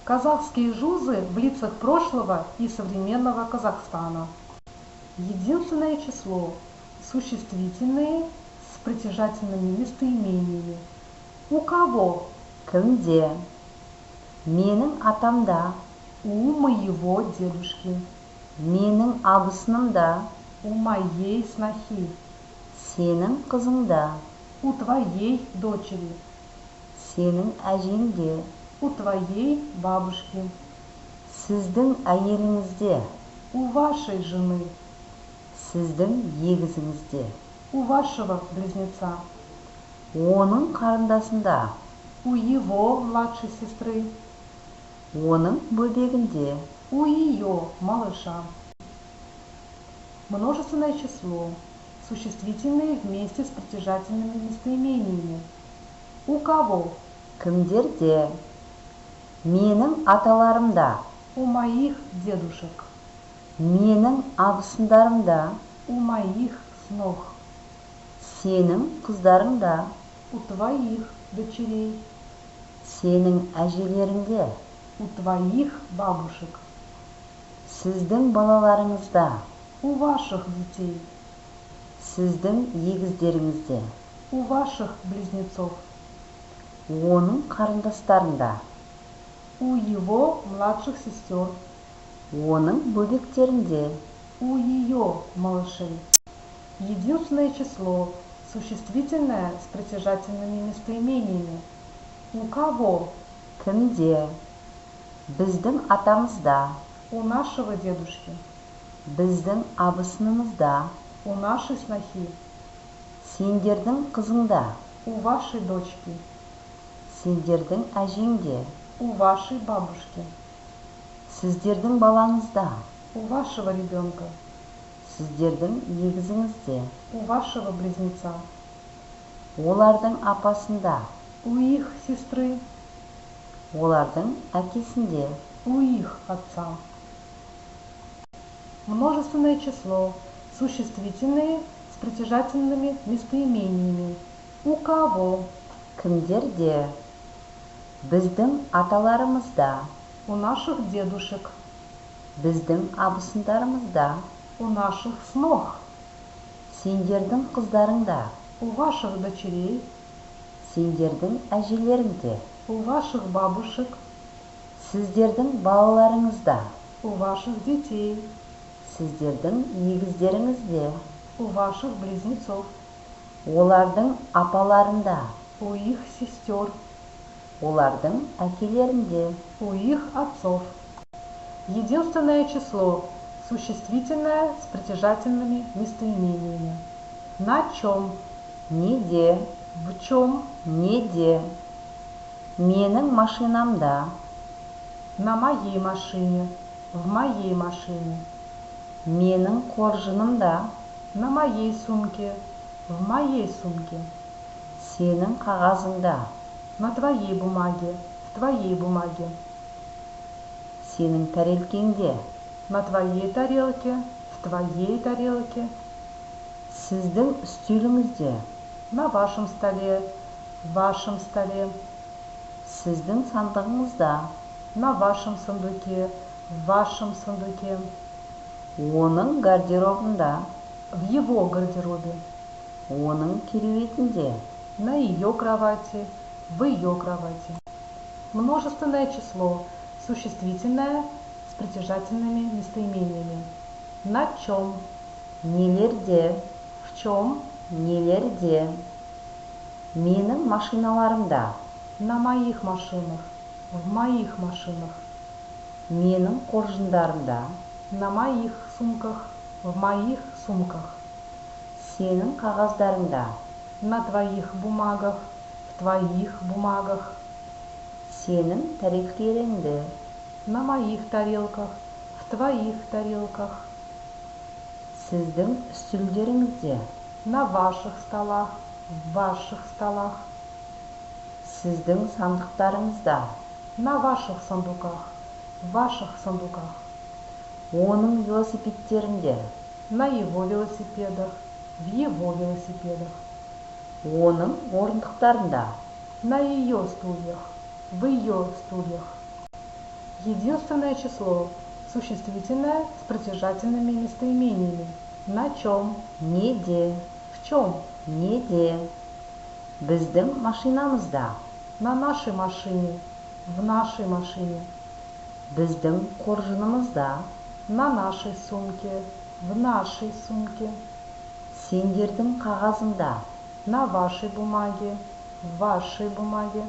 Казахские жузы в лицах прошлого и современного Казахстана. Единственное число. Существительные с притяжательными местоимениями. У кого? Кімде? Менің атамда. У моего дедушки. Менің абысынымда. У моей снохи. Сенің қызыңда. У твоей дочери. Сенің әжеңде. У твоей бабушки. Сіздің әйеліңізде. У вашей жены. Сіздің егізіңізде. У вашего близнеца. Оның қарындасында. У его младшей сестры. Оның бөбегінде. У ее малыша. Множественное число. Существительные вместе с притяжательными местоимениями. У кого? Кімдерде? Менің аталарымда. У моих дедушек. Менің абысындарымда. У моих снох. Сенің қыздарыңда. У твоих дочерей. Сенің әжелеріңде. У твоих бабушек. Сіздің балаларыңызда. У ваших детей. Сіздің егіздеріңізде. У ваших близнецов. Оның қарындастарында. У его младших сестер. Оның бөбектерінде. У ее малышей. Единственное число. Существительное с притяжательными местоимениями. У кого? Кімде? Біздің атамызда. У нашего дедушки. Біздің абысынымызда. У нашей снохи. Сендердің қызыңда. У вашей дочки. Сендердің әжеңде. У вашей бабушки. Сіздердің балаңызда. У вашего ребенка. Сіздердің егізіңізде. У вашего близнеца. Олардың апасында. У их сестры. Олардың әкесінде. У их отца. Множественное число. Существительные с притяжательными местоимениями. У кого? Кімдерде? Біздің аталарымызда. У наших дедушек. Біздің абысындарымызда. У наших снох. Сендердің қыздарыңда. У ваших дочерей. Сендердің әжелеріңде. У ваших бабушек. Сіздердің балаларыңызда. У ваших детей. Сіздердің егіздеріңізде. У ваших близнецов. Олардың апаларында. У их сестер. Олардың әкелерінде. У их отцов. Единственное число. Существительное с притяжательными местоимениями. На чем? Неде. В чем? Неде. Менің машинамда. На моей машине. В моей машине. Менің қоржынымда. На моей сумке. В моей сумке. Сенің қағазыңда. На твоей бумаге. В твоей бумаге. Сенің тәрелкеңде. На твоей тарелке. В твоей тарелке. Сіздің үстеліңізде. На вашем столе. В вашем столе. Сіздің сандығыңызда. На вашем сундуке. В вашем сундуке. Оның гардеробында. В его гардеробе. Оның кереуетінде. На ее кровати. В ее кровати. Множественное число. Существительное с притяжательными местоимениями. На чем? Нелерде. В чем? Нелерде. Менің машиналарымда. На моих машинах. В моих машинах. Менің қоржындарымда. На моих сумках. В моих сумках. Сенің қағаздарыңда. На твоих бумагах. В твоих бумагах. Сенің тәрелкелеріңде. На моих тарелках. В твоих тарелках. Сіздің үстелдеріңізде. На ваших столах. В ваших столах. Сіздің сандықтарыңызда. На ваших сундуках. В ваших сундуках. Оның велосипедтерінде. На его велосипедах. В его велосипедах. Оның орындықтарында. На ее стульях. В ее стульях. Единственное число. Существительное с притяжательными местоимениями. На чем? Неде. В чем? Неде. Біздің машинамызда. На нашей машине. В нашей машине. Біздің қоржынымызда. На нашей сумке. В нашей сумке. Сендердің қағазыңда. На вашей бумаге. В вашей бумаге.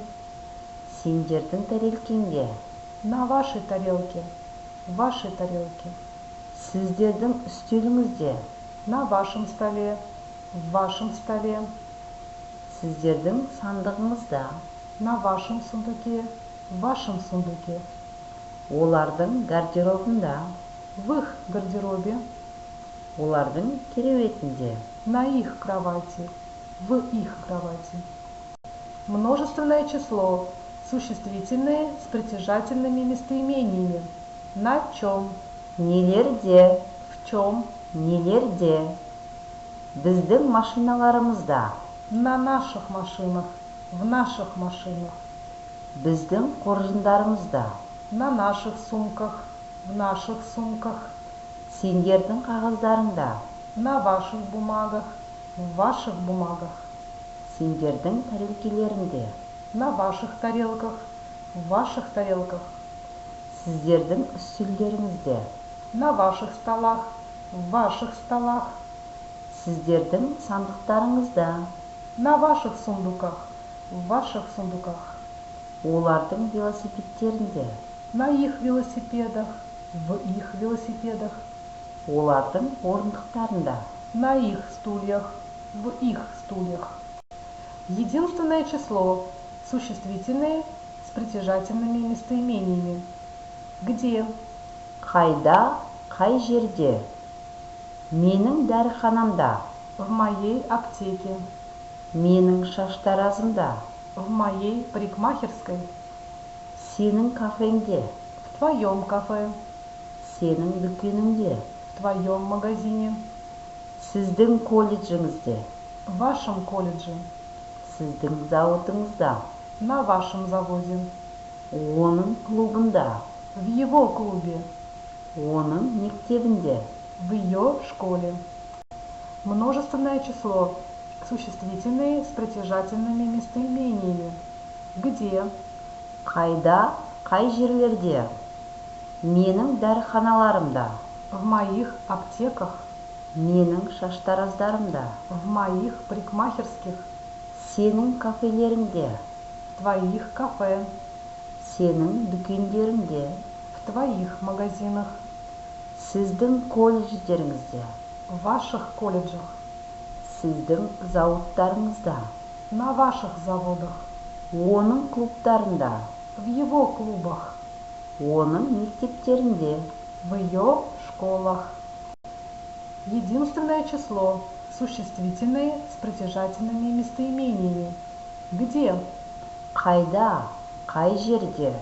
Сендердің тарелкеңде. На вашей тарелке. В вашей тарелке. Сіздердің үстеліңізде. На вашем столе. В вашем столе. Сіздердің сандығыңызда. На вашем сундуке. В вашем сундуке. Олардың гардеробында. В их гардеробе. Олардың кереуетінде. На их кровати. В их кровати. Множественное число. Существительные с притяжательными местоимениями. На чем? Нелерде. В чем? Нелерде. Біздің машиналарымызда. На наших машинах. В наших машинах. Біздің қоржындарымызда. На наших сумках. В наших сумках. Сендердің қағаздарыңда. На ваших бумагах. В ваших бумагах. Сендердің тарелкелеріңде. На ваших тарелках. В ваших тарелках. Сіздердің үстелдеріңізде. На ваших столах. В ваших столах. Сіздердің сандықтарыңызда. На ваших сундуках. В ваших сундуках. Олардың велосипедтерінде. На их велосипедах. В их велосипедах. Олардың орындықтарында. На их стульях. В их стульях. Единственное число. Существительные с притяжательными местоимениями. Где? Қайда, қай жерде. Менің дәріханамда. В моей аптеке. Менің шаштаразымда. В моей парикмахерской. Сенің кафеңде. В твоем кафе. Сенің дүкеніңде. В твоем магазине. Сіздің колледжіңізде. В вашем колледже. Сіздің зауытыңызда. На вашем заводе. Оның клубында. В его клубе. Оның мектебінде. В ее школе. Множественное число. Существительные с притяжательными местоимениями. Где? Қайда, қай жерлерде. Менің дәріханаларымда. В моих аптеках. Менің шаштараздарымда. В моих парикмахерских. Сенің кафелеріңде. В твоих кафе. Сенің дүкендеріңде. В твоих магазинах. Сіздің колледждеріңізде. В ваших колледжах. Сіздің зауыттарыңызда. На ваших заводах. Оның клубтарында. В его клубах. Оның мектептерінде. В ее школах. Единственное число. Существительные с притяжательными местоимениями. Где? Қайда, қай жерде.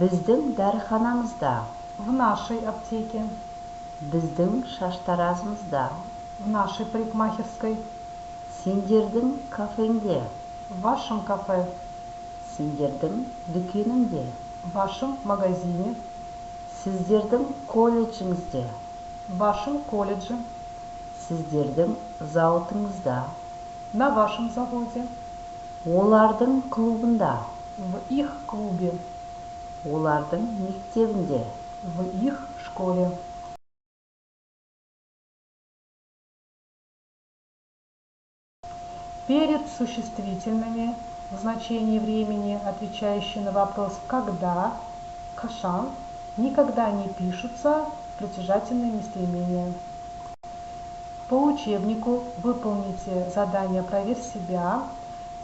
Біздің дәріханамызда. В нашей аптеке. Біздің шаштаразымызда. В нашей парикмахерской. Сендердің кафеңде. В вашем кафе. Сендердің дүкеніңде. В вашем магазине. Сіздердің колледжіңізде. В вашем колледже. Сіздердің зауытыңызда. На вашем заводе. Олардың клубында. В их клубе. Олардың мектебінде. В их школе. Перед существительными в значении времени, отвечающие на вопрос «когда», «кашан», никогда не пишутся притяжательные местоимения. По учебнику выполните задание «Проверь себя»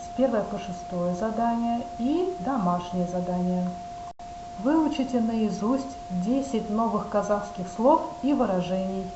с 1 по 6 задание и домашнее задание. Выучите наизусть 10 новых казахских слов и выражений.